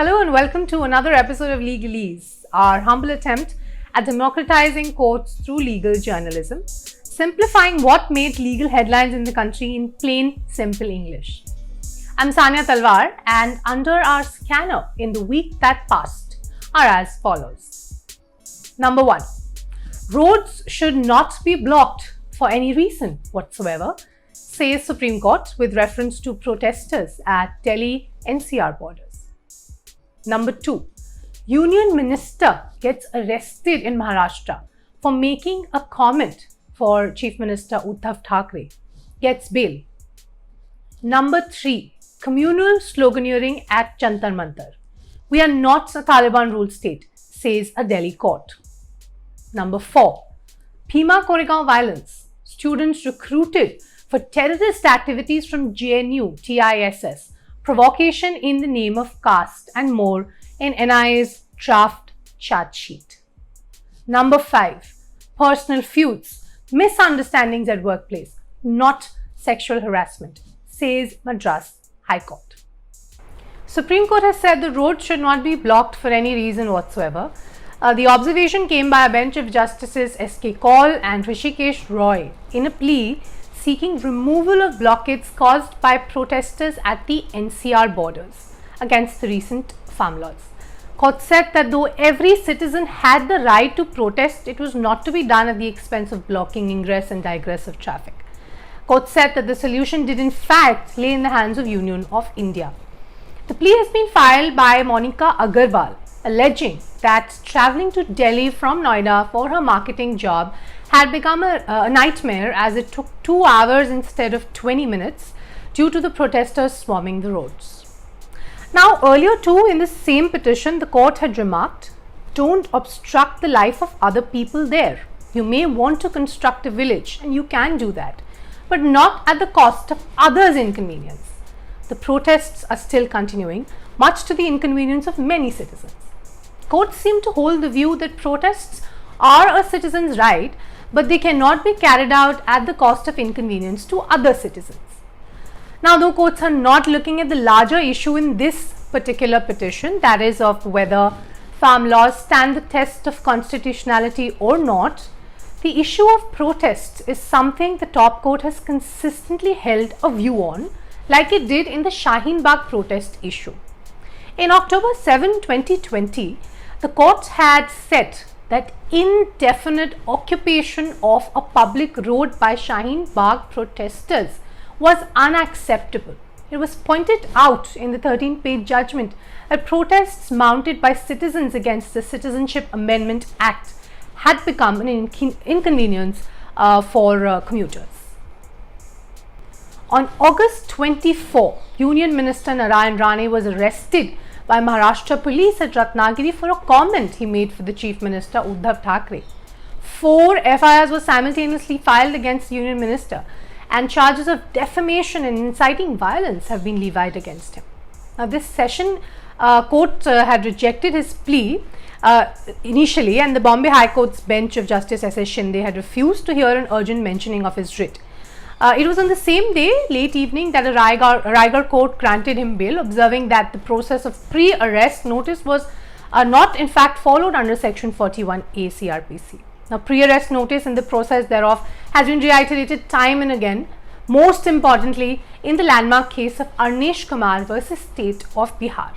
Hello and welcome to another episode of Legalese, our humble attempt at democratizing courts through legal journalism, simplifying what made legal headlines in the country in plain, simple English. I'm Sania Talwar, and under our scanner in the week that passed are as follows. Number 1. Roads should not be blocked for any reason whatsoever, says Supreme Court with reference to protesters at Delhi NCR borders. Number 2. Union Minister gets arrested in Maharashtra for making a comment for Chief Minister Uddhav Thackeray, gets bail. Number 3. Communal sloganeering at Jantar Mantar. We are not a Taliban ruled state, says a Delhi court. Number 4. Bhima Koregaon violence. Students recruited for terrorist activities from JNU TISS. Provocation in the name of caste and more in NIA's draft charge sheet. Number 5. Personal feuds. Misunderstandings at workplace, not sexual harassment, says Madras High Court. Supreme Court has said the road should not be blocked for any reason whatsoever. The observation came by a bench of Justices S.K. Kaul and Hrishikesh Roy in a plea seeking removal of blockades caused by protesters at the NCR borders against the recent farm laws. Court said that though every citizen had the right to protest, it was not to be done at the expense of blocking ingress and digress of traffic. Court said that the solution did in fact lay in the hands of Union of India. The plea has been filed by Monica Agarwal, alleging that travelling to Delhi from Noida for her marketing job had become a nightmare as it took 2 hours instead of 20 minutes due to the protesters swarming the roads. Now, earlier too in the same petition, the court had remarked, don't obstruct the life of other people there. You may want to construct a village and you can do that, but not at the cost of others' inconvenience. The protests are still continuing, much to the inconvenience of many citizens. Courts seem to hold the view that protests are a citizen's right, but they cannot be carried out at the cost of inconvenience to other citizens. Now, though courts are not looking at the larger issue in this particular petition, that is of whether farm laws stand the test of constitutionality or not, the issue of protests is something the top court has consistently held a view on, like it did in the Shaheen Bagh protest issue. In October 7, 2020, the court had said that indefinite occupation of a public road by Shaheen Bagh protesters was unacceptable. It was pointed out in the 13-page judgment that protests mounted by citizens against the Citizenship Amendment Act had become an inconvenience for commuters. On August 24, Union Minister Narayan Rane was arrested by Maharashtra police at Ratnagiri for a comment he made for the Chief Minister Uddhav Thackeray. 4 FIRs were simultaneously filed against the Union Minister, and charges of defamation and inciting violence have been levied against him. Now, this session court had rejected his plea initially, and the Bombay High Court's bench of Justice S.S. Shinde had refused to hear an urgent mentioning of his writ. It was on the same day, late evening, that a Raigarh court granted him bail, observing that the process of pre-arrest notice was not in fact followed under Section 41A CRPC. Now, pre-arrest notice and the process thereof has been reiterated time and again, most importantly in the landmark case of Arnesh Kumar versus State of Bihar.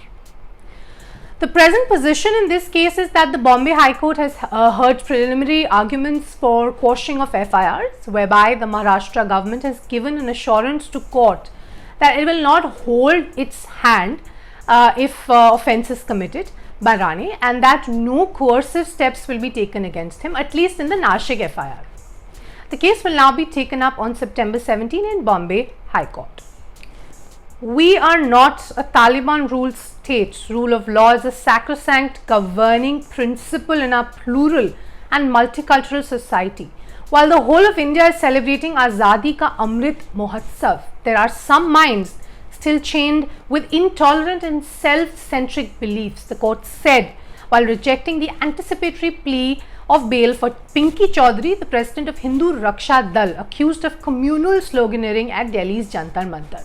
The present position in this case is that the Bombay High Court has heard preliminary arguments for quashing of FIRs, whereby the Maharashtra government has given an assurance to court that it will not hold its hand if offence is committed by Rane, and that no coercive steps will be taken against him, at least in the Nashik FIR. The case will now be taken up on September 17 in Bombay High Court. We are not a Taliban ruled state. Rule of law is a sacrosanct governing principle in our plural and multicultural society. While the whole of India is celebrating Azadi Ka Amrit Mahotsav, there are some minds still chained with intolerant and self-centric beliefs, the court said, while rejecting the anticipatory plea of bail for Pinky Chaudhary, the president of Hindu Raksha Dal, accused of communal sloganeering at Delhi's Jantar Mantar.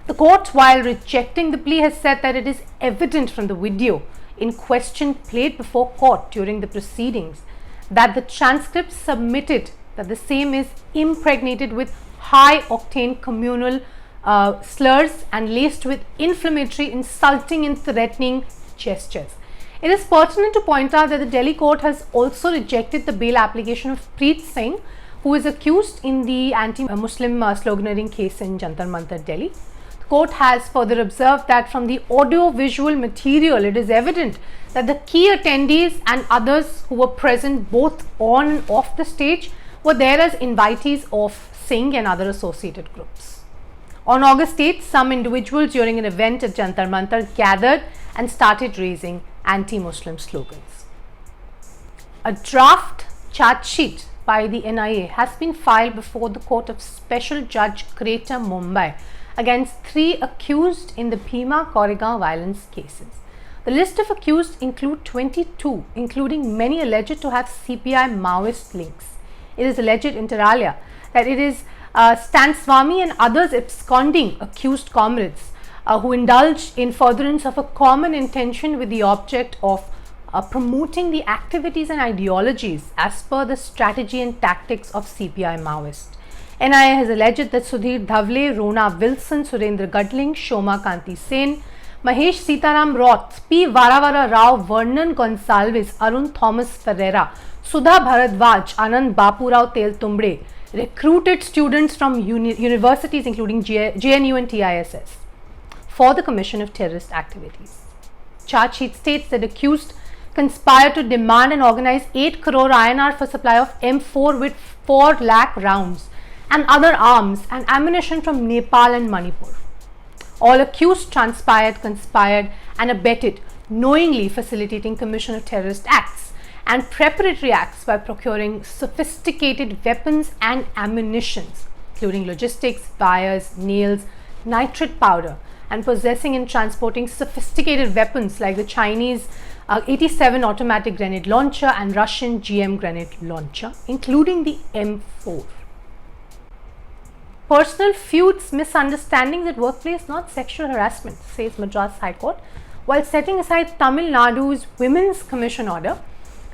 The court, while rejecting the plea, has said that it is evident from the video in question played before court during the proceedings that the transcript submitted that the same is impregnated with high-octane communal slurs and laced with inflammatory, insulting and threatening gestures. It is pertinent to point out that the Delhi court has also rejected the bail application of Preet Singh, who is accused in the anti-Muslim sloganeering case in Jantar Mantar, Delhi. The court has further observed that from the audio-visual material, it is evident that the key attendees and others who were present both on and off the stage were there as invitees of Singh and other associated groups. On August 8th, some individuals during an event at Jantar Mantar gathered and started raising anti-Muslim slogans. A draft charge sheet by the NIA has been filed before the Court of Special Judge Greater Mumbai against 3 accused in the Bhima Koregaon violence cases. The list of accused include 22, including many alleged to have CPI Maoist links. It is alleged inter alia that it is Stan Swami and others absconding accused comrades who indulged in furtherance of a common intention with the object of promoting the activities and ideologies as per the strategy and tactics of CPI Maoist. NIA has alleged that Sudhir Dhavle, Rona Wilson, Surendra Gadling, Shoma Kanti Sen, Mahesh Sitaram Roth, P. Varavara Rao, Vernon Gonsalves, Arun Thomas Ferreira, Sudha Bharadwaj, Anand Bapurao Teltumbre recruited students from universities including JNU and TISS for the commission of terrorist activities. Charge sheet states that accused conspired to demand and organize 8 crore INR for supply of M4 with 4 lakh rounds and other arms and ammunition from Nepal and Manipur. All accused conspired and abetted, knowingly facilitating commission of terrorist acts and preparatory acts by procuring sophisticated weapons and ammunitions, including logistics, wires, nails, nitrate powder, and possessing and transporting sophisticated weapons like the Chinese 87 automatic grenade launcher and Russian GM grenade launcher, including the M4. Personal feuds, misunderstandings at workplace, not sexual harassment, says Madras High Court, while setting aside Tamil Nadu's Women's Commission order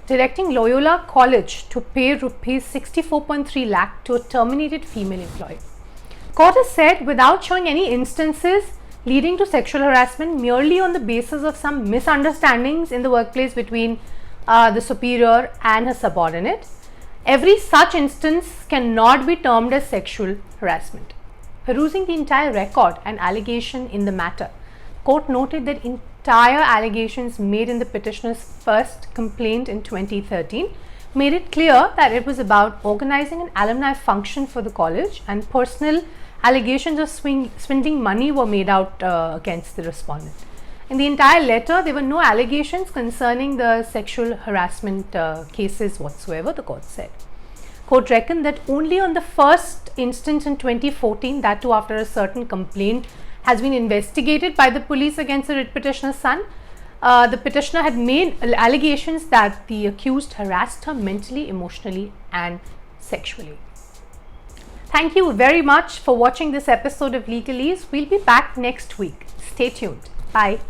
directing Loyola College to pay rupees 64.3 lakh to a terminated female employee. Court has said without showing any instances leading to sexual harassment, merely on the basis of some misunderstandings in the workplace between the superior and her subordinate, every such instance cannot be termed as sexual harassment. Perusing the entire record and allegation in the matter, court noted that entire allegations made in the petitioner's first complaint in 2013 made it clear that it was about organizing an alumni function for the college, and personal allegations of swindling money were made out against the respondent. In the entire letter, there were no allegations concerning the sexual harassment cases whatsoever, the court said. Court reckoned that only on the first instance in 2014, that too after a certain complaint has been investigated by the police against the writ petitioner's son, the petitioner had made allegations that the accused harassed her mentally, emotionally and sexually. Thank you very much for watching this episode of Legalese. We'll be back next week. Stay tuned. Bye.